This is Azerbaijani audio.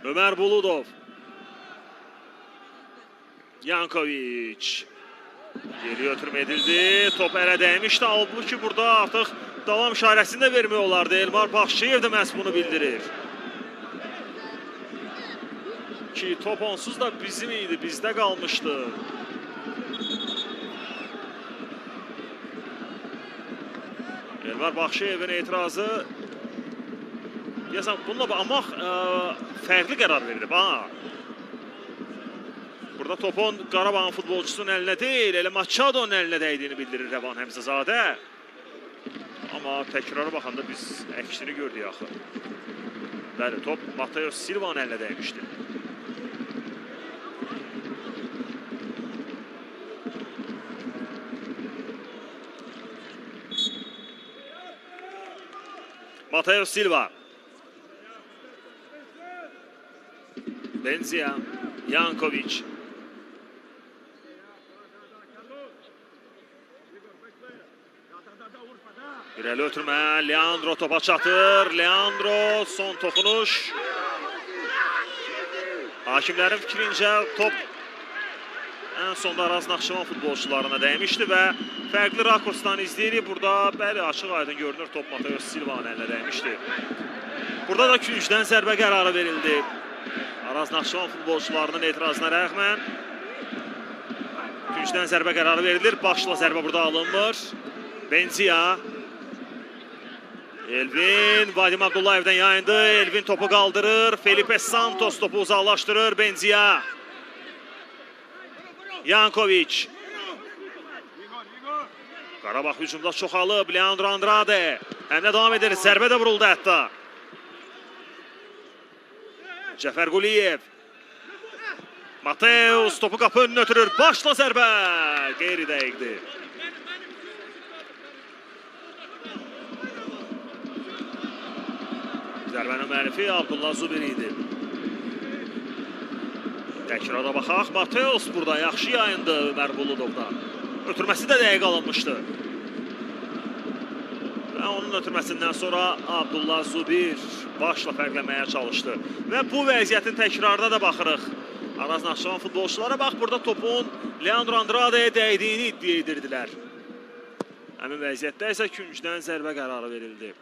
Ömer Buludov. Yankoviç. Geri ötürüm edildi. Top ələ dəymişdi. Halbuki burada artıq davam işarəsini də vermək olardı. Elmar Baxşıyev də məhz bunu bildirir. Ki top onsuz da bizim idi. Bizdə qalmışdı. Elmar Baxşıyevin etirazı. Yazam bununla amma fərqli qərar verilib. Burada topun Qarabağın futbolçusunun əlinə deyil, elə Machado'nun əlinə dəydiyini bildirir Rəvan Həmzəzadə. Amma təkrara baxanda biz əksini gördük axı. Bəli, top Mateus Silva'nın əlinə dəymişdi. Mateus Silva. Benzia. Yankoviç. İrəli ötürmə. Leandro topa çatır. Leandro son toxunuş. Hakimlərin fikrincə top ən sonda Araz Naxçıvan futbolçularına dəymişdi və fərqli rakursdan izləyirik. Burada bəli açıq aydın görünür top Mateus Silva'nın əlinə dəymişdi. Burada da küncdən zərbə qərarı verildi. Araz Naxçıvan futbolçularının etirazına rəğmən küncdən zərbə qərarı verilir. Başla zərbə burada alınmır. Benzia. Elvin Vadim Abdullayev'dən yayındı. Elvin topu qaldırır. Felipe Santos topu uzaqlaşdırır. Benzia. Yankoviç. Qarabağ hücumda çoxalıb. Leandro Andrade. Həmlə davam edir. Zərbə də vuruldu hətta. Cəfər Quliyev. Mateus topu qapı önünü ötürür. Başla zərbə. Qeyri dəqiqdir. Zərbənin müəllifi Abdullah Zubir idi. Təkrara baxaq. Mateus burada yaxşı yayındı Ömer Buludov'dan. Ötürməsi də dəqiq alınmışdı. Və onun ötürməsindən sonra Abdullah Zubir başla fərqləməyə çalışdı. Və bu vəziyyətin təkrarına da baxırıq. Araz Naxçıvan futbolçulara bax, burada topun Leandro Andrade'yə dəydiyini iddia edirdilər. Həmin vəziyyətdə isə küncdən zərbə qərarı verildi.